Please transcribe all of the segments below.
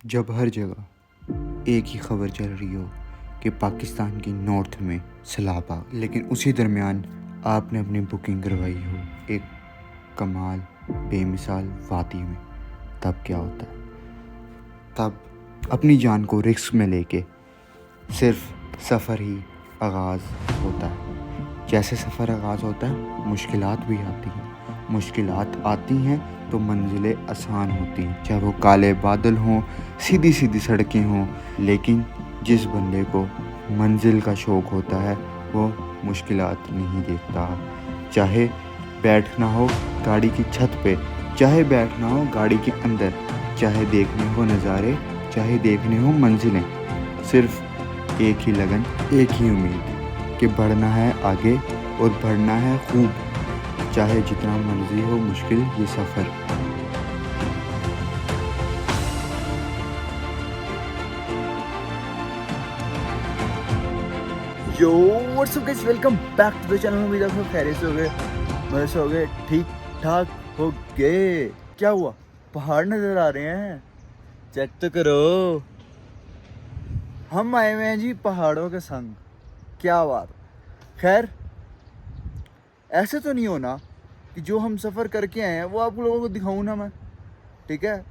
जब हर जगह एक ही खबर चल रही हो कि पाकिस्तान के नॉर्थ में सैलाब आ, लेकिन उसी दरमियान आपने अपनी बुकिंग करवाई हो एक कमाल बेमिसाल वादी में, तब क्या होता है? तब अपनी जान को रिस्क में लेके सिर्फ सफ़र ही आगाज़ होता है। जैसे सफ़र आगाज़ होता है, मुश्किलात भी आती हैं। मुश्किलात आती हैं तो मंजिलें आसान होती हैं, चाहे वो काले बादल हों, सीधी सीधी सड़कें हों। लेकिन जिस बंदे को मंजिल का शौक़ होता है वो मुश्किलात नहीं देखता। चाहे बैठना हो गाड़ी की छत पे, चाहे बैठना हो गाड़ी के अंदर, चाहे देखने हो नज़ारे, चाहे देखने हो मंजिलें, सिर्फ एक ही लगन, एक ही उम्मीद कि बढ़ना है आगे और बढ़ना है खूब, चाहे जितना मर्जी हो मुश्किल ये सफ़र। Yo what's up guys, welcome back to the channel. उम्मीद है सब खैरियत से हो गए, मजे से हो गए, ठीक ठाक हो गए। क्या हुआ? पहाड़ नजर आ रहे हैं, चेक तो करो। हम आए हुए हैं जी पहाड़ों के संग। क्या बात। खैर, ऐसे तो नहीं होना कि जो हम सफ़र करके आए हैं वो आप लोगों को दिखाऊं ना मैं, ठीक है?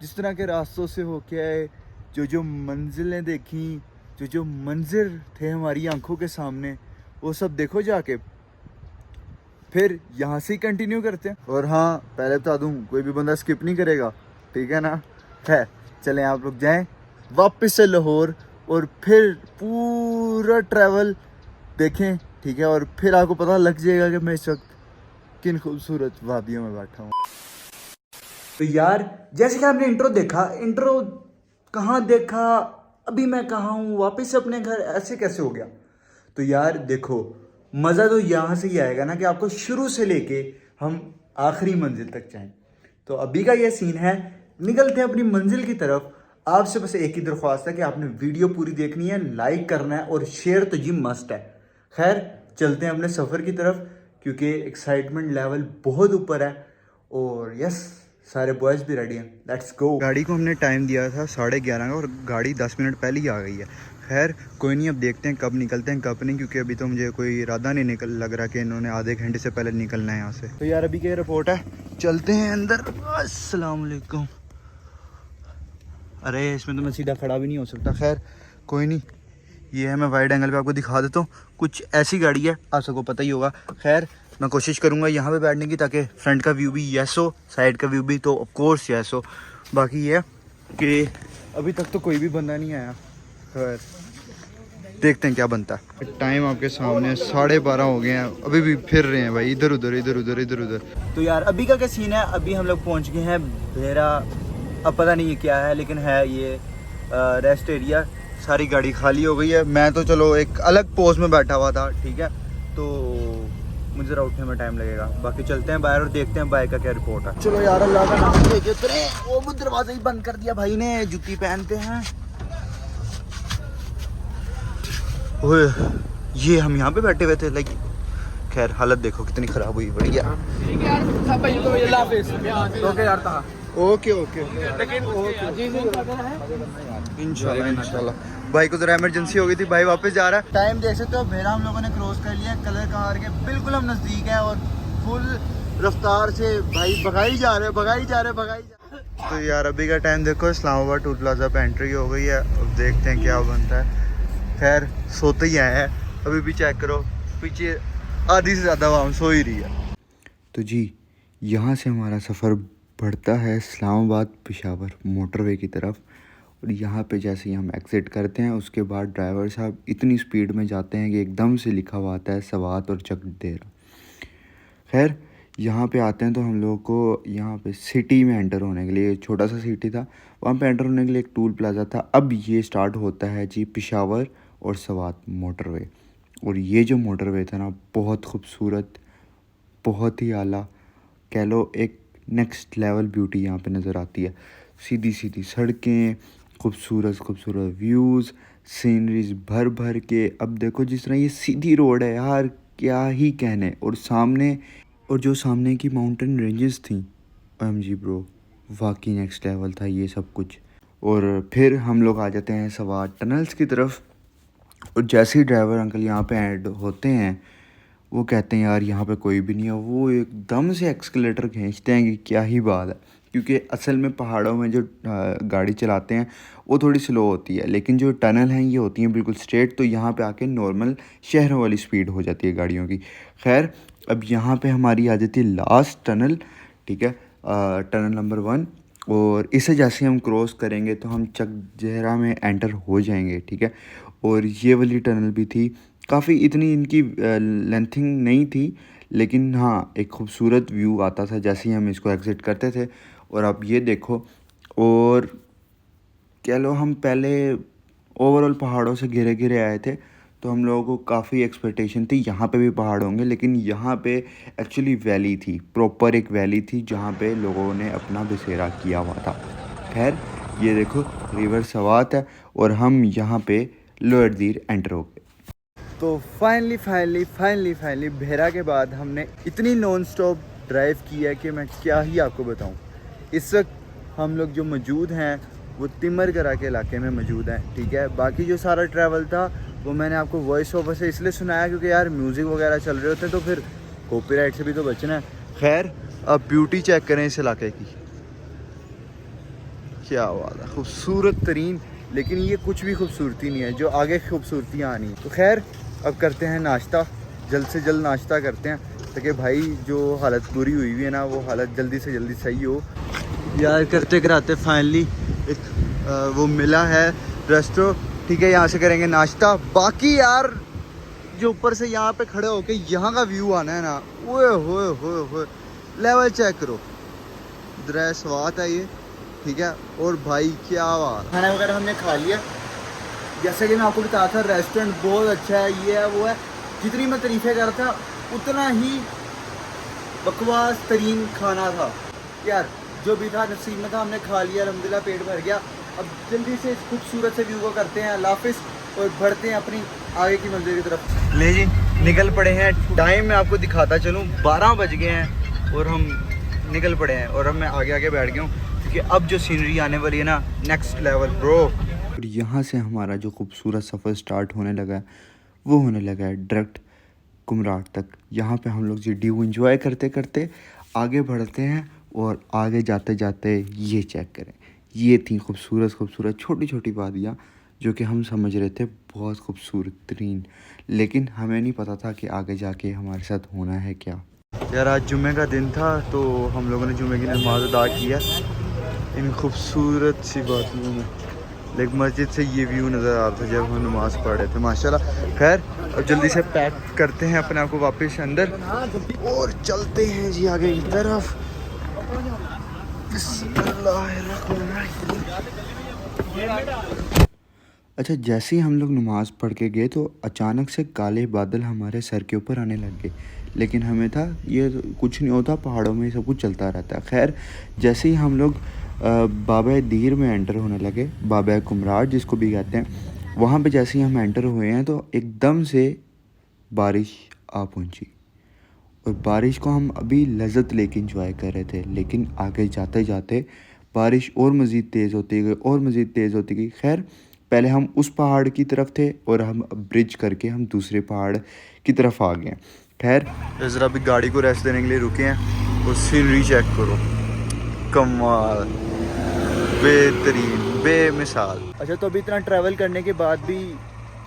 जिस तरह के रास्तों से होके आए, जो जो मंजिलें देखी, जो जो मंजर थे हमारी आंखों के सामने, वो सब देखो जाके, फिर यहाँ से ही कंटिन्यू करते हैं। और हाँ, पहले बता दूँ, कोई भी बंदा स्किप नहीं करेगा, ठीक है ना? है, चलें आप लोग जाएं वापस से लाहौर और फिर पूरा ट्रैवल देखें, ठीक है? और फिर आपको पता लग जाएगा कि मैं इस वक्त किन खूबसूरत वादियों में बैठा हूँ। तो यार, जैसे कि आपने इंट्रो देखा, इंट्रो कहाँ देखा, अभी मैं कहाँ हूँ, वापस से अपने घर, ऐसे कैसे हो गया? तो यार देखो, मज़ा तो यहाँ से ही आएगा ना कि आपको शुरू से लेके हम आखिरी मंजिल तक जाएं। तो अभी का ये सीन है, निकलते हैं अपनी मंजिल की तरफ। आपसे बस एक ही दरख्वास्त है कि आपने वीडियो पूरी देखनी है, लाइक करना है और शेयर तो जी मस्ट है। खैर, चलते हैं अपने सफ़र की तरफ, क्योंकि एक्साइटमेंट लेवल बहुत ऊपर है। और यस, सारे बॉयज़ भी रेडी हैं, लेट्स गो। गाड़ी को हमने टाइम दिया था 11:30 का और गाड़ी 10 मिनट पहले ही आ गई है। खैर कोई नहीं, अब देखते हैं कब निकलते हैं कब नहीं, क्योंकि अभी तो मुझे कोई इरादा नहीं निकल लग रहा कि इन्होंने आधे घंटे से पहले निकलना है यहाँ से। तो यार अभी क्या रिपोर्ट है, चलते हैं अंदर। अस्सलाम वालेकुम। अरे इसमें तो मैं सीधा खड़ा भी नहीं हो सकता। खैर कोई नहीं, ये है, मैं वाइड एंगल पे आपको दिखा देता हूँ। कुछ ऐसी गाड़ी है, आप सबको पता ही होगा। खैर मैं कोशिश करूँगा यहाँ पे बैठने की, ताकि फ्रंट का व्यू भी यस हो, साइड का व्यू भी तो ऑफकोर्स यस हो। बाकी ये है कि अभी तक तो कोई भी बंदा नहीं आया। खैर देखते हैं क्या बनता है। टाइम आपके सामने 12:30 हो गए हैं, अभी भी फिर रहे हैं भाई, इधर उधर इधर उधर इधर उधर। तो यार अभी का क्या सीन है, अभी हम लोग पहुंच गए हैं भेरा। अब पता नहीं ये क्या है, लेकिन है ये रेस्ट एरिया। सारी गाड़ी खाली हो गई है, मैं तो चलो एक अलग पोज में बैठा हुआ था, ठीक है? तो मुझे ज़रा उठने में टाइम लगेगा। बाकी चलते हैं बाहर और देखते हैं बाइक का क्या रिपोर्ट है। चलो यार, अल्लाह का नाम लेके उतरे। वो दरवाजा ही बंद कर दिया भाई ने, जूती पहनते हैं। ओए, ये हम यहाँ पे बैठे हुए थे लाइक। खैर हालत देखो कितनी ख़राब हुई, बढ़िया। ओके ओके, इंशाल्लाह इंशाल्लाह। भाई को ज़रा इमरजेंसी हो गई थी, भाई वापस जा रहा है। टाइम देख सकते हो, भेरा हम लोगों ने क्रॉस कर लिया, कलर कार के बिल्कुल हम नज़दीक है और फुल रफ्तार से भाई भगाई जा रहे, भगाई जा रहे, भगाई जा रहे। तो यार अभी का टाइम देखो, इस्लामाबाद टूल प्लाजा पे एंट्री हो गई है, अब देखते हैं क्या बनता है। खैर सोते ही आए हैं, अभी भी चेक करो पीछे आधी से ज़्यादा आवाम सो ही रही है। तो जी, यहाँ से हमारा सफ़र बढ़ता है इस्लामाबाद पेशावर मोटरवे की तरफ। और यहाँ पे जैसे ही हम एग्ज़िट करते हैं, उसके बाद ड्राइवर साहब इतनी स्पीड में जाते हैं कि एकदम से लिखा हुआ आता है सवात और चक देर। खैर यहाँ पे आते हैं तो हम लोगों को यहाँ पे सिटी में एंटर होने के लिए, छोटा सा सिटी था, वहाँ पे एंटर होने के लिए एक टूल प्लाज़ा था। अब ये स्टार्ट होता है जी पेशावर और सवात मोटरवे। और ये जो मोटरवे था ना, बहुत खूबसूरत, बहुत ही आला, कह लो एक नेक्स्ट लेवल ब्यूटी यहाँ पे नज़र आती है। सीधी सीधी सड़कें, खूबसूरत खूबसूरत व्यूज़, सीनरीज भर भर के। अब देखो जिस तरह ये सीधी रोड है यार, क्या ही कहने। और जो सामने की माउंटेन रेंजेस थी, OMG ब्रो, वाकई नेक्स्ट लेवल था ये सब कुछ। और फिर हम लोग आ जाते हैं सवार टनल्स की तरफ। और जैसे ही ड्राइवर अंकल यहाँ पे ऐड होते हैं वो कहते हैं यार यहाँ पे कोई भी नहीं है, वो एकदम से एक्सकलेटर खींचते हैं कि क्या ही बात है, क्योंकि असल में पहाड़ों में जो गाड़ी चलाते हैं वो थोड़ी स्लो होती है, लेकिन जो टनल हैं ये होती हैं बिल्कुल स्ट्रेट, तो यहाँ पे आके नॉर्मल शहरों वाली स्पीड हो जाती है गाड़ियों की। खैर अब यहाँ पे हमारी आ जाती है लास्ट टनल, ठीक है, टनल नंबर 1। और इसे जैसे हम क्रॉस करेंगे तो हम चकजहरा में एंटर हो जाएंगे, ठीक है। और ये वाली टनल भी थी, काफ़ी इतनी इनकी लेंथिंग नहीं थी, लेकिन हाँ एक खूबसूरत व्यू आता था जैसे ही हम इसको एग्ज़िट करते थे। और अब ये देखो, और कह लो हम पहले ओवरऑल पहाड़ों से घिरे घिरे आए थे, तो हम लोगों को काफ़ी एक्सपेक्टेशन थी यहाँ पे भी पहाड़ होंगे, लेकिन यहाँ पे एक्चुअली वैली थी, प्रॉपर एक वैली थी जहाँ पे लोगों ने अपना बसेरा किया हुआ था। खैर ये देखो रिवर सवात है और हम यहाँ पे लोअर दीर एंटर हो गए। तो फाइनली भेरा के बाद हमने इतनी नॉन स्टॉप ड्राइव की है कि मैं क्या ही आपको बताऊं। इस वक्त हम लोग जो मौजूद हैं वो तिमरगरा के इलाके में मौजूद हैं, ठीक है। बाकी जो सारा ट्रैवल था वो मैंने आपको वॉइस ओवर से इसलिए सुनाया क्योंकि यार म्यूज़िक वगैरह चल रहे होते हैं तो फिर कॉपीराइट से भी तो बचना है। खैर अब ब्यूटी चेक करें इस इलाके की, क्या बात है, खूबसूरत तरीन। लेकिन ये कुछ भी खूबसूरती नहीं है जो आगे खूबसूरतियाँ आनी है। तो खैर अब करते हैं नाश्ता, जल्द से जल्द नाश्ता करते हैं ताकि भाई जो हालत बुरी हुई हुई है ना वो हालत जल्दी से जल्दी सही हो। यार करते कराते फाइनली एक वो मिला है रेस्टोरेंट, ठीक है, यहाँ से करेंगे नाश्ता। बाकी यार जो ऊपर से यहाँ पे खड़े होके यहाँ का व्यू आना है ना, ओए होए होए होए, लेवल चेक करो, दृश्य स्वाद है ये, ठीक है। और भाई क्या बात, खाना वगैरह हमने खा लिया, जैसे कि मैं आपको बताया था रेस्टोरेंट बहुत अच्छा है, ये है वो है। जितनी मैं तारीफ़ें कर रहा था उतना ही बकवास तरीन खाना था यार, जो भी था नसीब में था, हमने खा लिया, अल्हम्दुलिल्लाह पेट भर गया। अब जल्दी से इस खूबसूरत से व्यू को करते हैं अल्लाह हाफ़िज़ और बढ़ते हैं अपनी आगे की मंजिल की तरफ। ले जी निकल पड़े हैं, टाइम मैं आपको दिखाता चलूँ 12 बज गए हैं और हम निकल पड़े हैं। और अब मैं आगे आगे बैठ गया हूँ क्योंकि अब जो सीनरी आने वाली है ना नेक्स्ट लेवल ब्रो। और यहाँ से हमारा जो खूबसूरत सफ़र स्टार्ट होने लगा है वो होने लगा है डायरेक्ट कुमराट तक। यहाँ पे हम लोग जी ड्यू इंजॉय करते करते आगे बढ़ते हैं और आगे जाते जाते ये चेक करें, ये थी खूबसूरत छोटी छोटी वादियाँ जो कि हम समझ रहे थे बहुत खूबसूरत तरीन, लेकिन हमें नहीं पता था कि आगे जाके हमारे साथ होना है क्या। यार आज जुम्मे का दिन था तो हम लोगों ने जुम्मे की नमाज़ अदा किया इन खूबसूरत सी वादियों में, लेकिन मस्जिद से ये व्यू नज़र आ रहा था जब हम नमाज़ पढ़ रहे थे माशाल्लाह। खैर अब जल्दी से पैक करते हैं अपने आप को वापस अंदर और चलते हैं जी आगे की तरफ। अच्छा जैसे ही हम लोग नमाज़ पढ़ के गए तो अचानक से काले बादल हमारे सर के ऊपर आने लग गए, लेकिन हमें था ये कुछ नहीं होता, पहाड़ों में सब कुछ चलता रहता है। खैर जैसे ही हम लोग बाबा दीर में एंटर होने लगे, बाबा कुमराट जिसको भी कहते हैं, वहाँ पे जैसे ही हम एंटर हुए हैं तो एकदम से बारिश आ पहुँची। और बारिश को हम अभी लज़्ज़त लेके इंजॉय कर रहे थे, लेकिन आगे जाते जाते बारिश और मज़ीद तेज़ होती गई। खैर पहले हम उस पहाड़ की तरफ थे और हम ब्रिज करके हम दूसरे पहाड़ की तरफ आ गए। खैर ज़रा अभी गाड़ी को रेस्ट देने के लिए रुके हैं और सीनरी चेक करो, कमाल, बेहतरीन, बेमिसाल। अच्छा तो अभी इतना ट्रैवल करने के बाद भी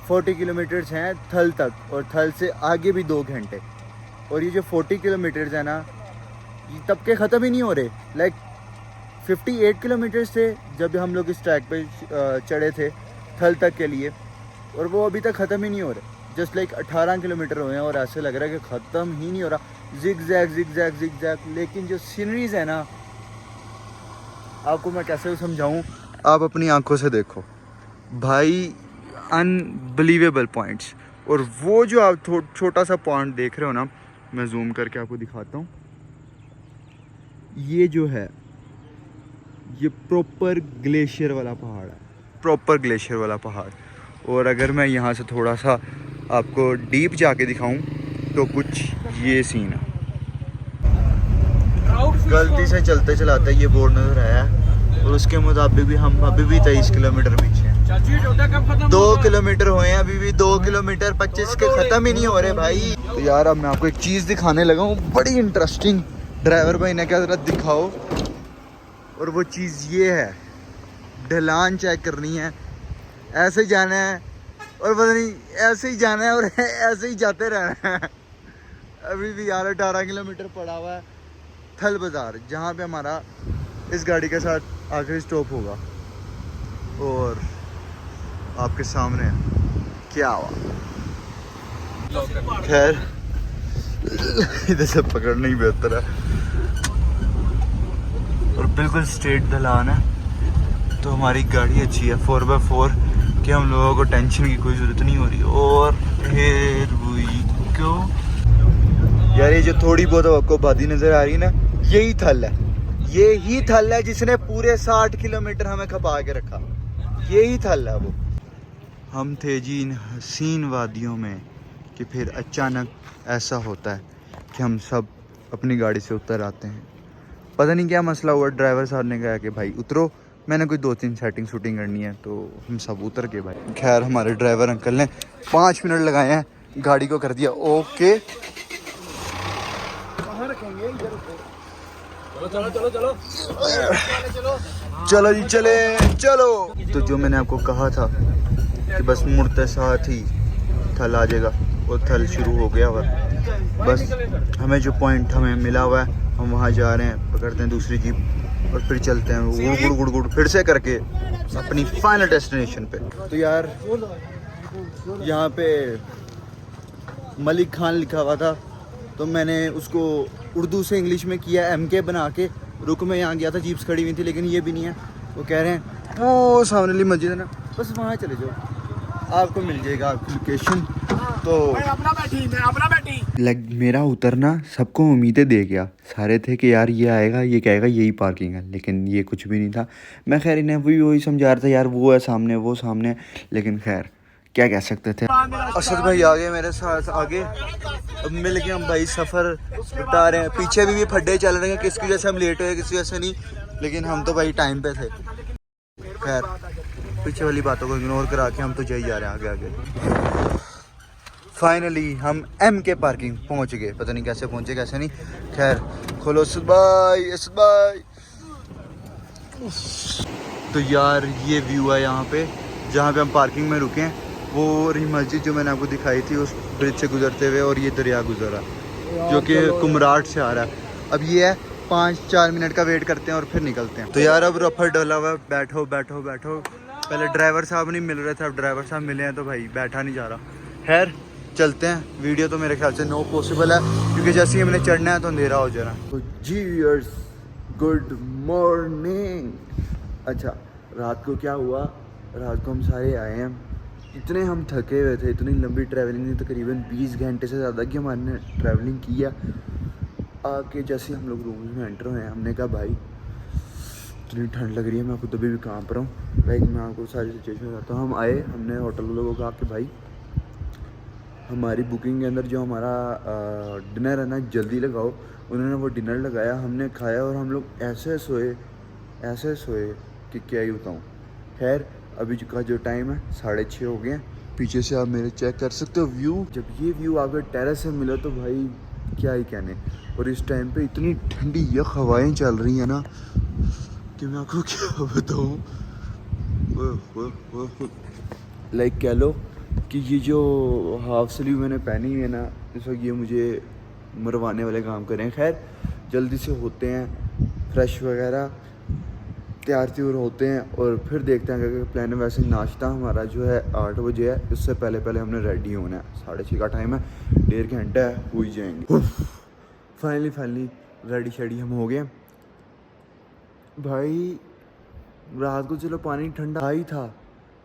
40 किलोमीटर्स हैं थल तक और थल से आगे भी 2 घंटे, और ये जो 40 किलोमीटर्स है ना ये तब के ख़त्म ही नहीं हो रहे। लाइक 58 किलोमीटर्स थे जब हम लोग इस ट्रैक पे चढ़े थे थल तक के लिए, और वो अभी तक ख़त्म ही नहीं हो रहे। जस्ट लाइक 18 किलोमीटर हुए हैं और ऐसे लग रहा है कि ख़त्म ही नहीं हो रहा, जिग जैग। लेकिन जो सीनरीज़ है ना आपको मैं कैसे समझाऊँ, आप अपनी आंखों से देखो भाई, अनबिलीवेबल पॉइंट्स। और वो जो आप छोटा सा पॉइंट देख रहे हो ना, मैं जूम करके आपको दिखाता हूँ, ये जो है ये प्रॉपर ग्लेशियर वाला पहाड़ है, प्रॉपर ग्लेशियर वाला पहाड़। और अगर मैं यहाँ से थोड़ा सा आपको डीप जाके दिखाऊं तो कुछ ये सीन है। गलती से चलते चलाते ये बोर्ड नज़र आया और उसके मुताबिक भी हम अभी भी 23 किलोमीटर पीछे हैं। 2 किलोमीटर हुए हैं अभी भी, 2 किलोमीटर 25 के ख़त्म ही नहीं हो रहे भाई। तो यार अब मैं आपको एक चीज़ दिखाने लगा हूँ बड़ी इंटरेस्टिंग। ड्राइवर भाई ने क्या ज़रा दिखाओ, और वो चीज़ ये है, ढलान चेक करनी है, ऐसे ही जाना है और पता नहीं ऐसे ही जाना है और ऐसे ही जाते रहना है। अभी भी यार 18 किलोमीटर पड़ा हुआ है थल बाज़ार, जहाँ पे हमारा इस गाड़ी के साथ आखिरी स्टॉप होगा। और आपके सामने है क्या हुआ, खैर इधर से पकड़ना ही बेहतर है। और बिल्कुल स्ट्रेट ढलान है, तो हमारी गाड़ी अच्छी है 4x4 कि हम लोगों को टेंशन की कोई ज़रूरत नहीं हो रही। और here we go। यार ये जो थोड़ी बहुत आपको आबादी नज़र आ रही है ना, यही थल है, यही थल है जिसने पूरे 60 किलोमीटर हमें खपा के रखा, यही थल है वो। हम थे जी इन हसीन वादियों में कि फिर अचानक ऐसा होता है कि हम सब अपनी गाड़ी से उतर आते हैं। पता नहीं क्या मसला हुआ, ड्राइवर साहब ने कहा कि भाई उतरो, मैंने कोई 2-3 सेटिंग शूटिंग करनी है, तो हम सब उतर के भाई। खैर हमारे ड्राइवर अंकल ने 5 मिनट लगाए हैं, गाड़ी को कर दिया ओके। चलो जी चले चलो। तो जो मैंने आपको कहा था कि बस मुड़ते साथ ही थल आ जाएगा, वो थल शुरू हो गया हुआ। बस हमें जो पॉइंट हमें मिला हुआ है हम वहाँ जा रहे हैं, पकड़ते हैं दूसरी जीप और फिर चलते हैं गुड़ गुड़ गुड़ गुड़ फिर से करके अपनी फाइनल डेस्टिनेशन पे। तो यार यहाँ पे मलिक खान लिखा हुआ था, तो मैंने उसको उर्दू से इंग्लिश में किया MK बना के। रुक में यहाँ गया था, जीप्स खड़ी हुई थी, लेकिन ये भी नहीं है। वो कह रहे हैं वो सामने वाली मस्जिद है ना, बस वहाँ चले जाओ, आपको मिल जाएगा आपकी लोकेशन। तो लाइक मेरा उतरना सबको उम्मीदें दे गया, सारे थे कि यार ये आएगा ये कहेगा यही पार्किंग है, लेकिन ये कुछ भी नहीं था। मैं खैर इन्हें वही समझा रहा था यार वो है सामने वो सामने है, लेकिन खैर क्या कह सकते थे। असद भाई आ गए मेरे साथ आगे, अब मिल के हम भाई सफ़र बता रहे हैं। पीछे भी फड्डे चल रहे हैं, किसकी वजह से हम लेट हुए किसी वजह से नहीं, लेकिन हम तो भाई टाइम पे थे। खैर पीछे वाली बातों को इग्नोर करा के हम तो जा ही जा रहे हैं आगे आगे। फाइनली हम MK पार्किंग पहुंच गए, पता नहीं कैसे पहुंचे कैसे नहीं। खैर खोलो सुबाई। तो यार ये व्यू है यहाँ पे जहाँ पे हम पार्किंग में रुके हैं, वो रही मस्जिद जो मैंने आपको दिखाई थी उस ब्रिज से गुजरते हुए, और ये दरिया गुजरा जो कि कुमराट से आ रहा है। अब ये है 5-4 मिनट का वेट करते हैं और फिर निकलते हैं। तो यार अब रफर डला हुआ, बैठो बैठो बैठो। पहले ड्राइवर साहब नहीं मिल रहे थे, अब ड्राइवर साहब मिले हैं तो भाई बैठा नहीं जा रहा। खैर चलते हैं। वीडियो तो मेरे ख्याल से नो पॉसिबल है, क्योंकि जैसे ही हमने चढ़ना है तो अंधेरा हो जाना। तो जी व्यूअर्स गुड मॉर्निंग। अच्छा रात को क्या हुआ, रात को हम सारे आए हैं, इतने हम थके हुए थे, इतनी लंबी ट्रैवलिंग थी, तकरीबन 20 घंटे से ज़्यादा की हमारे ट्रैवलिंग की है। आके जैसे हम लोग रूम में एंटर हुए हैं, हमने कहा भाई इतनी ठंड लग रही है, मैं खुद अभी भी कांप रहा हूँ। लाइक मैं आपको सारी सिचुएशन बताता हूँ। हम आए, हमने होटल लोगों को कहा कि भाई हमारी बुकिंग के अंदर जो हमारा डिनर है ना जल्दी लगाओ। उन्होंने वो डिनर लगाया, हमने खाया और हम लोग ऐसे सोए कि क्या ही बताऊँ। खैर अभी का जो टाइम है 6:30 हो गए हैं। पीछे से आप मेरे चेक कर सकते हो व्यू। जब ये व्यू आपको टेरेस से मिला तो भाई क्या ही कहने। और इस टाइम पे इतनी ठंडी यख हवाएं चल रही हैं ना कि मैं आपको क्या बताऊँ। लाइक कह लो कि ये जो हाफ स्लीव मैंने पहनी हुई है ना इस वक्त, ये मुझे मरवाने वाले काम करें। खैर जल्दी से होते हैं फ्रेश वगैरह, तैयार त्यूर होते हैं और फिर देखते हैं कि प्लान है। वैसे नाश्ता हमारा जो है 8 बजे है, इससे पहले हमने रेडी होना है। 6:30 का टाइम है, 1.5 घंटा है, हो ही जाएंगे। फाइनली रेडी शेडी हम हो गए भाई। रात को चलो पानी ठंडा ही था,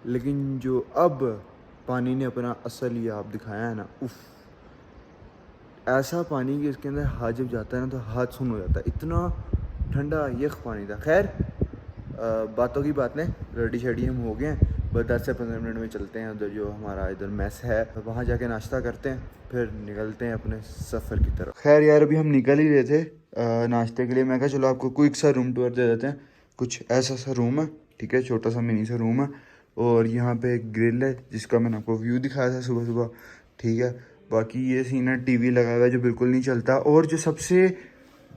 लेकिन जो अब पानी ने अपना असर लिया आप दिखाया है ना, उफ, ऐसा पानी कि इसके अंदर हाथ जब जाता है ना तो हाथ सुन हो जाता है, इतना ठंडा यख पानी था। खैर बातों की बात नहीं, रेडी शेडी हम हो गए हैं, बस 10 से 15 मिनट में चलते हैं उधर जो हमारा इधर मैस है, तो वहाँ जाके नाश्ता करते हैं, फिर निकलते हैं अपने सफ़र की तरफ। खैर यार अभी हम निकल ही रहे थे नाश्ते के लिए। मैं कहा चलो आपको क्विक सा रूम टूर दे देते हैं, कुछ ऐसा सा रूम है, ठीक है, छोटा सा मिनी सा रूम है। और यहाँ पे एक ग्रिल है जिसका मैंने आपको व्यू दिखाया था सुबह सुबह, ठीक है। बाकी ये सीन है, टीवी लगा हुआ है जो बिल्कुल नहीं चलता। और जो सबसे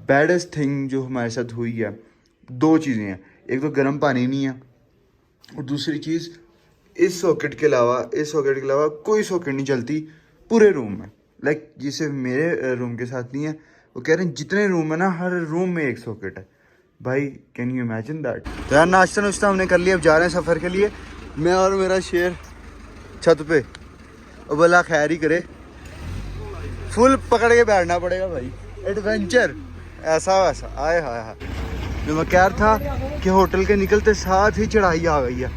बैडेस्ट थिंग जो हमारे साथ हुई है, दो चीज़ें हैं। एक तो गर्म पानी नहीं है, और दूसरी चीज़ इस सॉकेट के अलावा कोई सॉकेट नहीं चलती पूरे रूम में। लाइक ये सिर्फ मेरे रूम के साथ नहीं है, वो कह रहे हैं जितने रूम है ना, हर रूम में एक सॉकेट है। भाई कैन यू इमेजिन दैट। तो यार नाश्ता नुश्ता हमने कर लिया, अब जा रहे हैं सफ़र के लिए। मैं और मेरा शेर छत पे, और बोला खैर ही करे, फुल पकड़ के बैठना पड़ेगा भाई, एडवेंचर ऐसा वैसा। आए हाय हाय, जो मैं कह रहा था कि होटल के निकलते साथ ही चढ़ाई आ गई है,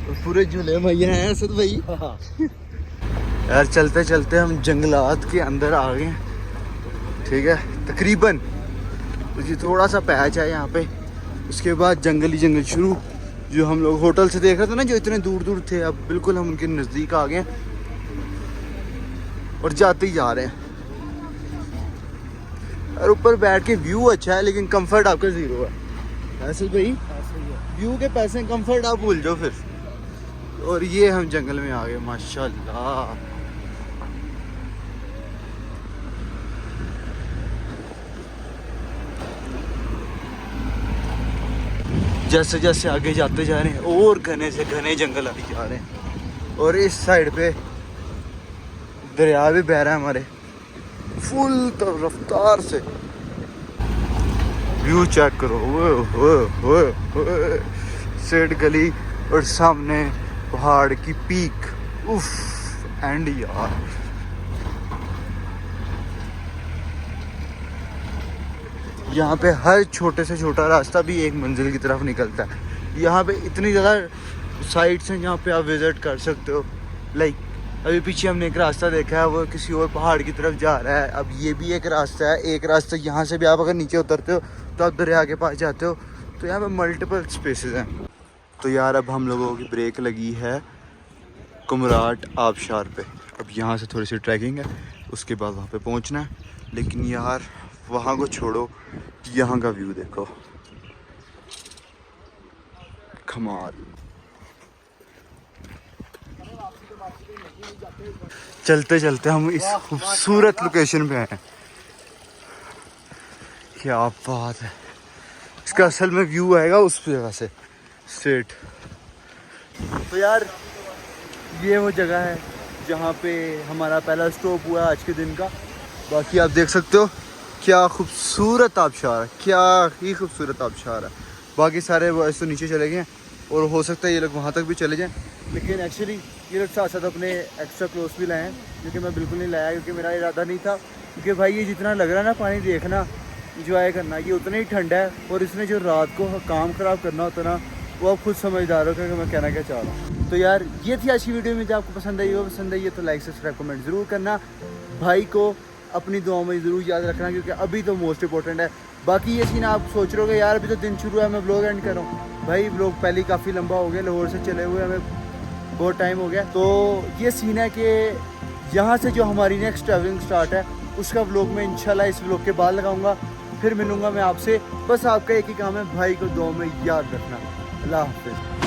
और पूरे झूले मैया हैं असद भाई। यार चलते चलते हम जंगलात के अंदर आ गए हैं, ठीक है, तकरीबन। जी थोड़ा सा पैच है यहाँ पे, उसके बाद जंगल ही जंगल शुरू। जो हम लोग होटल से देख रहे थे ना, जो इतने दूर दूर थे, अब बिल्कुल हम उनके नज़दीक आ गए हैं और जाते ही जा रहे हैं। और ऊपर बैठ के व्यू अच्छा है, लेकिन कंफर्ट आपका ज़ीरो है ऐसे भाई। व्यू के पैसे, कंफर्ट आप भूल जाओ फिर। और ये हम जंगल में आ गए माशाल्लाह। जैसे जैसे आगे जाते जा रहे हैं और घने से घने जंगल आते जा रहे हैं। और इस साइड पे दरिया भी बह रहा है हमारे फुल रफ्तार से। व्यू चेक करो, सेठ गली और सामने पहाड़ की पीक, उफ। एंड यार यहाँ पे हर छोटे से छोटा रास्ता भी एक मंजिल की तरफ निकलता है। यहाँ पे इतनी ज़्यादा साइट्स हैं जहाँ पे आप विज़िट कर सकते हो। लाइक अभी पीछे हमने एक रास्ता देखा है, वो किसी और पहाड़ की तरफ जा रहा है। अब ये भी एक रास्ता है, एक रास्ता यहाँ से भी आप अगर नीचे उतरते हो तो आप दरिया के पास जाते हो। तो यहाँ पे मल्टीपल स्पेसेस हैं। तो यार अब हम लोगों की ब्रेक लगी है कुमराट आबशार पे। अब यहाँ से थोड़ी सी ट्रैकिंग है, उसके बाद वहाँ पे पहुँचना है। लेकिन यार वहाँ को छोड़ो, यहाँ का व्यू देखो, कमाल। चलते चलते हम इस खूबसूरत लोकेशन पे हैं। क्या बात है। इसका असल में व्यू आएगा उस जगह से स्ट्रेट। तो यार ये वो जगह है जहाँ पे हमारा पहला स्टॉप हुआ आज के दिन का। बाकी आप देख सकते हो क्या खूबसूरत आबशार है, क्या ही खूबसूरत आबशार है। बाकी सारे बॉयज़ तो नीचे चले गए हैं, और हो सकता है ये लोग वहाँ तक भी चले जाएं। लेकिन एक्चुअली ये लोग साथ साथ अपने एक्स्ट्रा क्लोथ्स भी लाए हैं, क्योंकि मैं बिल्कुल नहीं लाया, क्योंकि मेरा इरादा नहीं था। क्योंकि भाई ये जितना लग रहा है ना पानी देखना, इंजॉय करना, ये उतना ही ठंडा है। और इसने जो रात को काम ख़राब करना होता ना, वो आप खुद समझदार हो कि मैं कहना क्या चाह रहा हूँ। तो यार ये थी आज की वीडियो में। जो आपको पसंद आई है तो लाइक सब्सक्राइब कमेंट ज़रूर करना। भाई को अपनी दुआओं में ज़रूर याद रखना, क्योंकि अभी तो मोस्ट इंपॉर्टेंट है। बाकी ये सीन आप सोच रहे हो यार अभी तो दिन शुरू है, मैं ब्लॉग एंड कर रहा हूँ। भाई ब्लॉग पहले ही काफ़ी लंबा हो गया, लाहौर से चले हुए हमें बहुत टाइम हो गया। तो ये सीन है कि यहाँ से जो हमारी नेक्स्ट ट्रैवलिंग स्टार्ट है, उसका ब्लॉग मैं इंशाल्लाह इस ब्लॉग के बाद लगाऊंगा। फिर मिलूंगा मैं आपसे। बस आपका एक ही काम है, भाई को दुआ में याद रखना। अल्लाह हाफिज़।